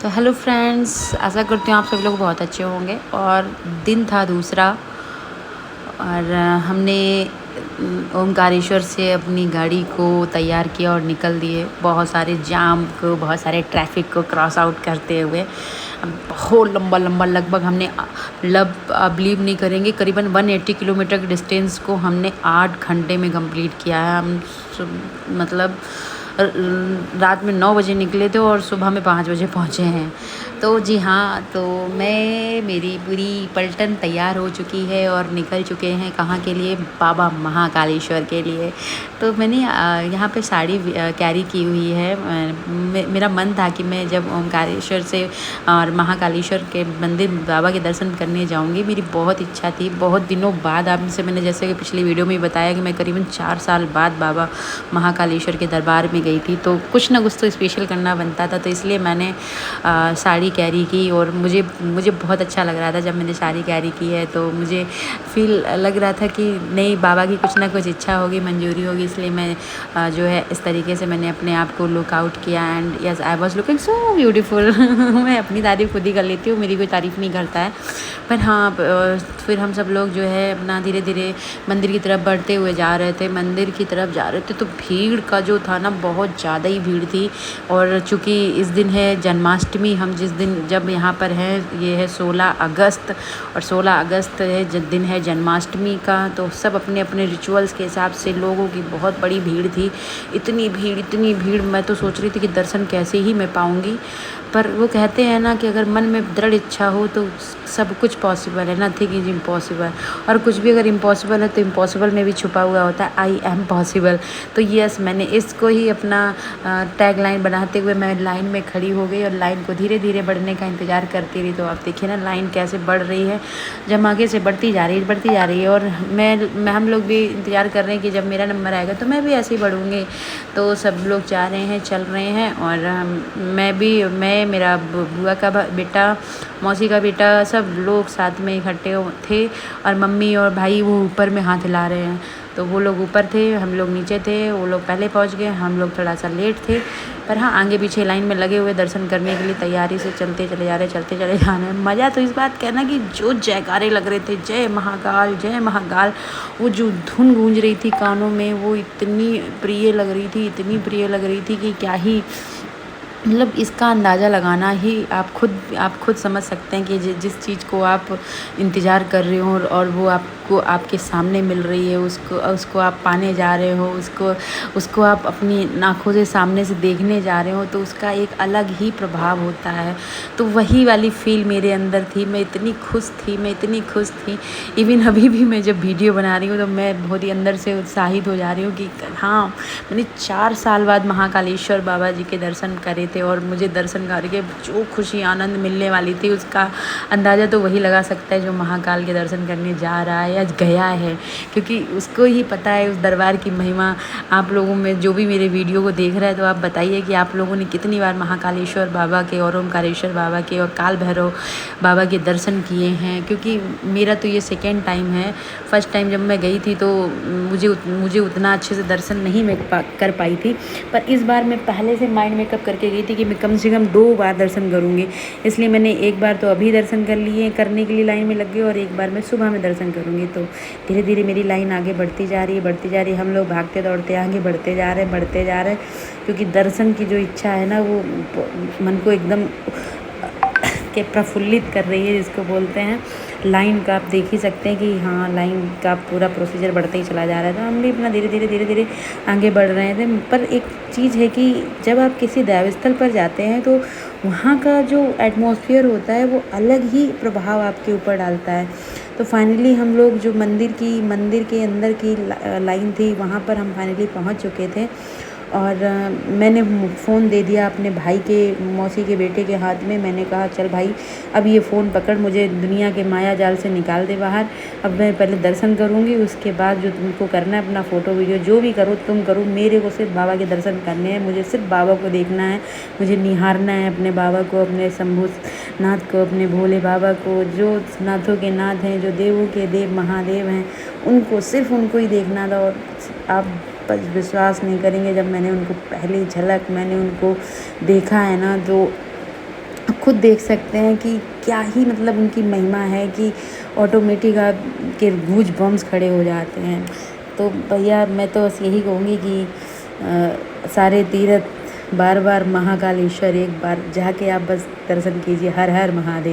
तो hello friends, आशा करती हूँ आप सभी लोग बहुत अच्छे होंगे। और दिन था दूसरा और हमने ओमकारेश्वर से अपनी गाड़ी को तैयार किया और निकल दिए, बहुत सारे जाम को, बहुत सारे ट्रैफिक को क्रॉस आउट करते हुए। बहुत लंबा लंबा लगभग हमने बिलीव नहीं करेंगे, करीबन 180 किलोमीटर के डिस्टेंस को हमने 8 घंटे में कंप्लीट किया है। मतलब रात में 9 बजे निकले थे और सुबह में 5 बजे पहुँचे हैं। तो जी हाँ, तो मेरी पूरी पलटन तैयार हो चुकी है और निकल चुके हैं कहाँ के लिए, बाबा महाकालेश्वर के लिए। तो मैंने यहाँ पे साड़ी कैरी की हुई है। मेरा मन था कि मैं जब ओमकारेश्वर से और महाकालेश्वर के मंदिर बाबा के दर्शन करने जाऊँगी, मेरी बहुत इच्छा थी। बहुत दिनों बाद आपसे मैंने जैसे कि पिछली वीडियो में बताया कि मैं करीबन 4 साल बाद बाबा महाकालेश्वर के दरबार में गई थी, तो कुछ ना कुछ तो स्पेशल करना बनता था। तो इसलिए मैंने साड़ी कैरी की और मुझे बहुत अच्छा लग रहा था जब मैंने साड़ी कैरी की है। तो मुझे फील लग रहा था कि नहीं, बाबा की कुछ ना कुछ इच्छा होगी, मंजूरी होगी। इसलिए मैं जो है इस तरीके से मैंने अपने आप को लुक आउट किया and yes, I was looking so beautiful. मैं अपनी तारीफ़ खुद ही कर लेती हूँ, मेरी कोई तारीफ़ नहीं करता है। पर हाँ, फिर हम सब लोग जो है अपना धीरे धीरे मंदिर की तरफ बढ़ते हुए जा रहे थे। मंदिर की तरफ जा रहे थे तो भीड़ का जो था ना, बहुत ज़्यादा ही भीड़ थी। और चूँकि इस दिन है जन्माष्टमी, हम जिस दिन जब यहाँ पर हैं ये है 16 अगस्त, और 16 अगस्त है जिस दिन है जन्माष्टमी का। तो सब अपने अपने रिचुअल्स के हिसाब से, लोगों की बहुत बड़ी भीड़ थी। इतनी भीड़, मैं तो सोच रही थी कि दर्शन कैसे ही मैं पाऊँगी। पर वो कहते हैं ना कि अगर मन में दृढ़ इच्छा हो तो सब कुछ पॉसिबल है, नथिंग इज इम्पॉसिबल। और कुछ भी अगर इम्पॉसिबल है तो इम्पॉसिबल में भी छुपा हुआ होता है आई एम पॉसिबल। तो यस, मैंने इसको ही अपना टैग लाइन बनाते हुए मैं लाइन में खड़ी हो गई और लाइन को धीरे धीरे बढ़ने का इंतज़ार करती रही। तो आप देखिए ना लाइन कैसे बढ़ रही है, जब आगे से बढ़ती जा रही है। और हम लोग भी इंतज़ार कर रहे हैं कि जब मेरा नंबर आएगा तो मैं भी ऐसे ही बढ़ूँगी। तो सब लोग जा रहे हैं, चल रहे हैं। और मैं मेरा बुआ का बेटा, मौसी का बेटा, सब लोग साथ में इकट्ठे थे। और मम्मी और भाई वो ऊपर में हाथ हिला रहे हैं। तो वो लोग ऊपर थे, हम लोग नीचे थे। वो लोग पहले पहुंच गए, हम लोग थोड़ा सा लेट थे। पर हाँ, आगे पीछे लाइन में लगे हुए दर्शन करने के लिए तैयारी से चलते चले जा रहे हैं। मज़ा तो इस बात का है ना कि जो जयकारे लग रहे थे, जय महाकाल जय महाकाल, वो जो धुन गूंज रही थी कानों में, वो इतनी प्रिय लग रही थी कि क्या ही, मतलब इसका अंदाज़ा लगाना ही आप खुद समझ सकते हैं कि जिस चीज़ को आप इंतज़ार कर रहे हो और वो आपको आपके सामने मिल रही है, उसको आप पाने जा रहे हो, उसको आप अपनी आँखों से सामने से देखने जा रहे हो, तो उसका एक अलग ही प्रभाव होता है। तो वही वाली फ़ील मेरे अंदर थी। मैं इतनी खुश थी। इवन अभी भी मैं जब वीडियो बना रही हूँ तो मैं बहुत ही अंदर से उत्साहित हो जा रही हूँ कि हाँ, मैंने 4 साल बाद महाकालेश्वर बाबा जी के दर्शन करे थे। और मुझे दर्शन करके जो खुशी आनंद मिलने वाली थी, उसका अंदाज़ा तो वही लगा सकता है जो महाकाल के दर्शन करने जा रहा है या गया है, क्योंकि उसको ही पता है उस दरबार की महिमा। आप लोगों में जो भी मेरे वीडियो को देख रहा है, तो आप बताइए कि आप लोगों ने कितनी बार महाकालेश्वर बाबा के और ओमकारेश्वर बाबा के और काल भैरव बाबा के दर्शन किए हैं। क्योंकि मेरा तो ये सेकेंड टाइम है। फर्स्ट टाइम जब मैं गई थी तो मुझे उतना अच्छे से दर्शन नहीं मैं कर पाई थी। पर इस बार मैं पहले से माइंड मेकअप करके गई थी कि मैं कम से कम 2 बार दर्शन करूँगी। इसलिए मैंने एक बार तो अभी दर्शन करने के लिए लाइन में लग गई, और एक बार मैं सुबह में दर्शन करूँगी। तो धीरे धीरे मेरी लाइन आगे बढ़ती जा रही है। हम लोग भागते दौड़ते आगे बढ़ते जा रहे हैं, क्योंकि दर्शन की जो इच्छा है ना, वो मन को एकदम के प्रफुल्लित कर रही है, जिसको बोलते हैं। लाइन का आप देख ही सकते हैं कि हाँ, लाइन का पूरा प्रोसीजर बढ़ते ही चला जा रहा है। तो हम भी अपना धीरे धीरे आगे बढ़ रहे थे। पर एक चीज़ है कि जब आप किसी दैवस्थल पर जाते हैं तो वहाँ का जो एटमॉस्फेयर होता है वो अलग ही प्रभाव आपके ऊपर डालता है। तो फाइनली हम लोग जो मंदिर के अंदर की लाइन थी, वहाँ पर हम फाइनली पहुँच चुके थे। और मैंने फ़ोन दे दिया अपने भाई के, मौसी के बेटे के हाथ में। मैंने कहा चल भाई, अब ये फ़ोन पकड़, मुझे दुनिया के माया जाल से निकाल दे बाहर। अब मैं पहले दर्शन करूँगी, उसके बाद जो तुमको करना है अपना फ़ोटो वीडियो जो भी करो तुम करो, मेरे को सिर्फ बाबा के दर्शन करने हैं। मुझे सिर्फ बाबा को देखना है, मुझे निहारना है अपने बाबा को, अपने शंभू नाथ को, अपने भोले बाबा को, जो नाथों के नाथ हैं, जो देवों के देव महादेव हैं, उनको, सिर्फ उनको ही देखना था। और आप विश्वास नहीं करेंगे, जब मैंने उनको पहली झलक मैंने उनको देखा है ना, तो खुद देख सकते हैं कि क्या ही मतलब उनकी महिमा है कि ऑटोमेटिक आपके गूज बम्स खड़े हो जाते हैं। तो भैया मैं तो बस यही कहूँगी कि सारे तीर्थ बार बार महाकालेश्वर एक बार जाके आप बस दर्शन कीजिए। हर हर महादेव।